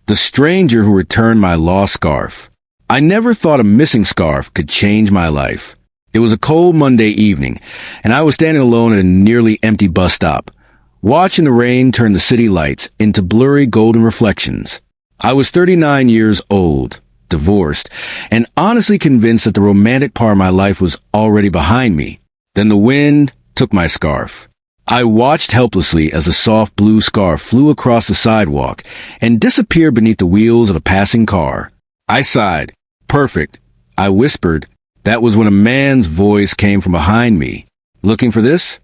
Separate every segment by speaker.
Speaker 1: The stranger who returned my lost scarf. I never thought a missing scarf could change my life. It was a cold Monday evening, and I was standing alone at a nearly empty bus stop, watching the rain turn the city lights into blurry golden reflections. I was 39 years old, divorced, and honestly convinced that the romantic part of my life was already behind me. Then the wind took my scarf. I watched helplessly as a soft blue scarf flew across the sidewalk and disappeared beneath the wheels of a passing car. I sighed. Perfect. I whispered. That was when a man's voice came from behind me. Looking for this?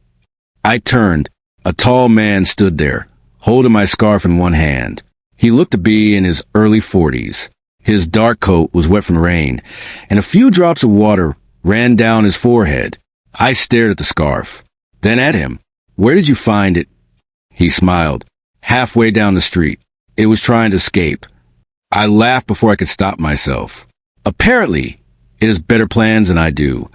Speaker 1: I turned. A tall man stood there, holding my scarf in one hand. He looked to be in his early 40s. His dark coat was wet from rain, and a few drops of water ran down his forehead. I stared at the scarf, then at him. Where did you find it? He smiled. Halfway down the street. It was trying to escape. I laughed before I could stop myself. Apparently, it has better plans than I do.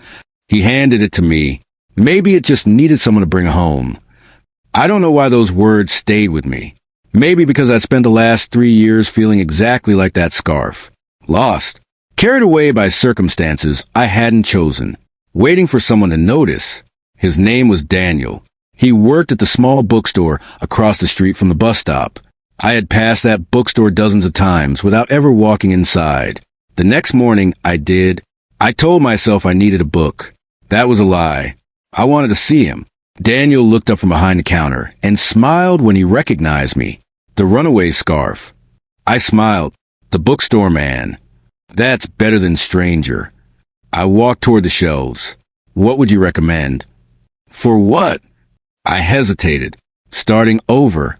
Speaker 1: He handed it to me. Maybe it just needed someone to bring home. I don't know why those words stayed with me. Maybe because I'd spent the last 3 years feeling exactly like that scarf. Lost. Carried away by circumstances I hadn't chosen. Waiting for someone to notice. His name was Daniel. He worked at the small bookstore across the street from the bus stop. I had passed that bookstore dozens of times without ever walking inside. The next morning, I did. I told myself I needed a book. That was a lie. I wanted to see him. Daniel looked up from behind the counter and smiled when he recognized me. The runaway scarf. I smiled. The bookstore man. That's better than stranger. I walked toward the shelves. What would you recommend? For what? I hesitated, starting over.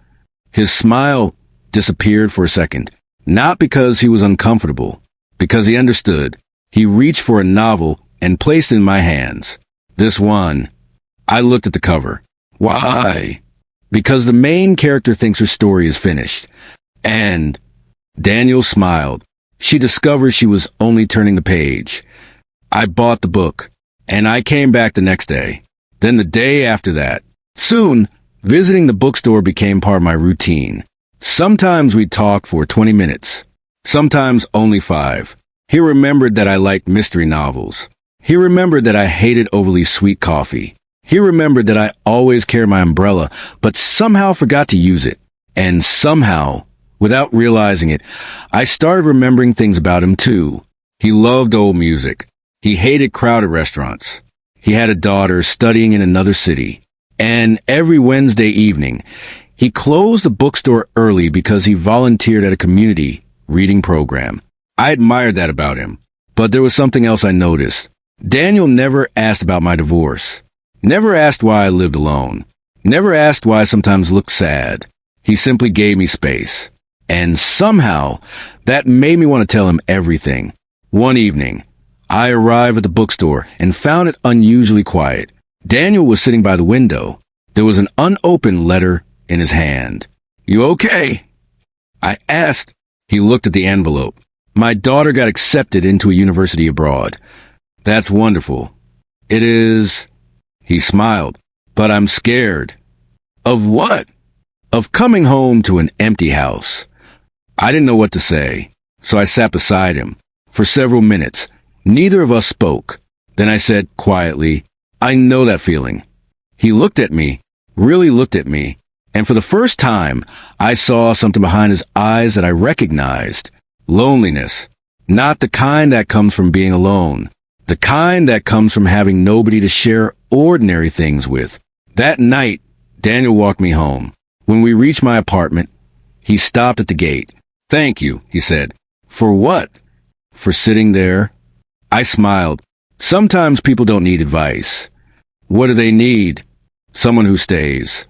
Speaker 1: His smile disappeared for a second, not because he was uncomfortable, because he understood. He reached for a novel and placed it in my hands. This one. I looked at the cover. Why? Because the main character thinks her story is finished. And Daniel smiled. She discovered she was only turning the page. I bought the book, and I came back the next day. Then the day after that. Soon, visiting the bookstore became part of my routine. Sometimes we'd talk for 20 minutes. Sometimes only 5. He remembered that I liked mystery novels. He remembered that I hated overly sweet coffee. He remembered that I always carried my umbrella, but somehow forgot to use it. And somehow, without realizing it, I started remembering things about him too. He loved old music. He hated crowded restaurants. He had a daughter studying in another city. And every Wednesday evening, he closed the bookstore early because he volunteered at a community reading program. I admired that about him. But there was something else I noticed. Daniel never asked about my divorce. Never asked why I lived alone. Never asked why I sometimes looked sad. He simply gave me space. And somehow, that made me want to tell him everything. One evening, I arrived at the bookstore and found it unusually quiet. Daniel was sitting by the window. There was an unopened letter in his hand. You okay? I asked. He looked at the envelope. My daughter got accepted into a university abroad. That's wonderful. It is. He smiled. But I'm scared. Of what? Of coming home to an empty house. I didn't know what to say, so I sat beside him. For several minutes, neither of us spoke. Then I said quietly, I know that feeling. He looked at me, really looked at me, and for the first time, I saw something behind his eyes that I recognized. Loneliness. Not the kind that comes from being alone. The kind that comes from having nobody to share ordinary things with. That night, Daniel walked me home. When we reached my apartment, he stopped at the gate. Thank you, he said. For what? For sitting there. I smiled. Sometimes people don't need advice. What do they need? Someone who stays.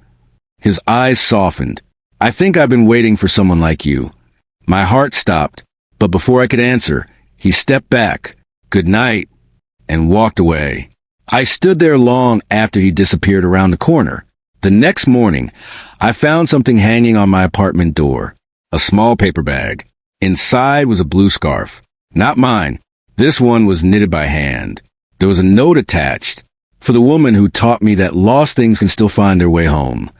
Speaker 1: His eyes softened. I think I've been waiting for someone like you. My heart stopped, but before I could answer, he stepped back, good night, and walked away. I stood there long after he disappeared around the corner. The next morning, I found something hanging on my apartment door. A small paper bag. Inside was a blue scarf. Not mine. This one was knitted by hand. There was a note attached, for the woman who taught me that lost things can still find their way home.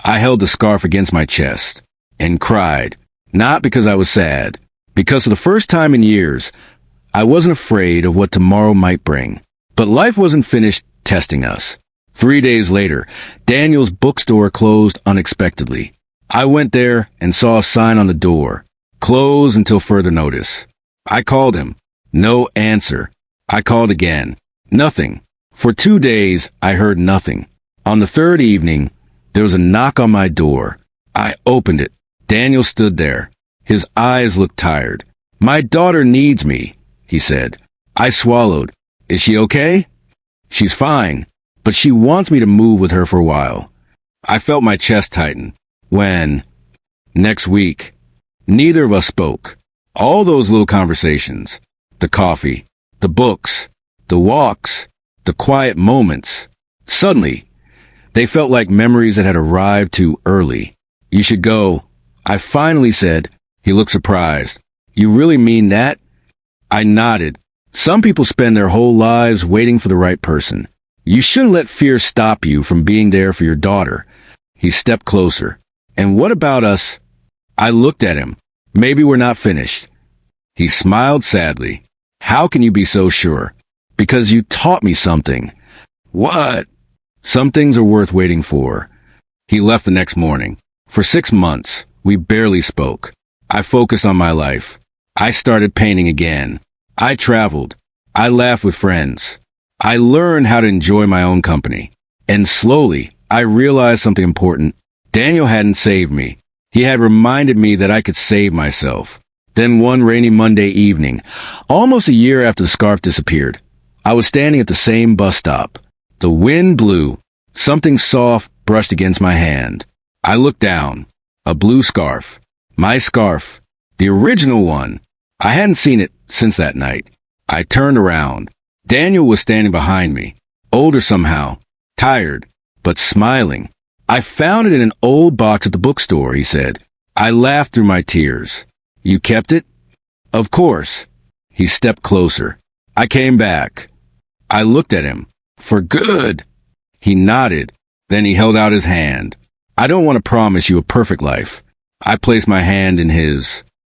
Speaker 1: I held the scarf against my chest and cried. Not because I was sad, because for the first time in years, I wasn't afraid of what tomorrow might bring. But life wasn't finished testing us. 3 days later, Daniel's bookstore closed unexpectedly. I went there and saw a sign on the door, close until further notice. I called him. No answer. I called again. Nothing. For 2 days, I heard nothing. On the third evening, there was a knock on my door. I opened it. Daniel stood there. His eyes looked tired. "My daughter needs me," he said. I swallowed. "Is she okay?" "She's fine, but she wants me to move with her for a while." I felt my chest tighten. When? Next week. Neither of us spoke. All those little conversations, the coffee, the books, the walks, the quiet moments, suddenly, they felt like memories that had arrived too early. "You should go," I finally said. He looked surprised. "You really mean that?" I nodded. Some people spend their whole lives waiting for the right person. You shouldn't let fear stop you from being there for your daughter. He stepped closer. "And what about us?" I looked at him. "Maybe we're not finished." He smiled sadly. "How can you be so sure?" "Because you taught me something." "What?" "Some things are worth waiting for." He left the next morning. For 6 months, we barely spoke. I focused on my life. I started painting again. I traveled. I laughed with friends. I learned how to enjoy my own company. And slowly, I realized something important. Daniel hadn't saved me. He had reminded me that I could save myself. Then one rainy Monday evening, almost a year after the scarf disappeared, I was standing at the same bus stop. The wind blew. Something soft brushed against my hand. I looked down. A blue scarf. My scarf. The original one. I hadn't seen it since that night. I turned around. Daniel was standing behind me. Older somehow. Tired, but smiling. "I found it in an old box at the bookstore," he said. I laughed through my tears. "You kept it?" "Of course." He stepped closer. I came back. I looked at him. "For good." He nodded. Then he held out his hand. "I don't want to promise you a perfect life." I placed my hand in his.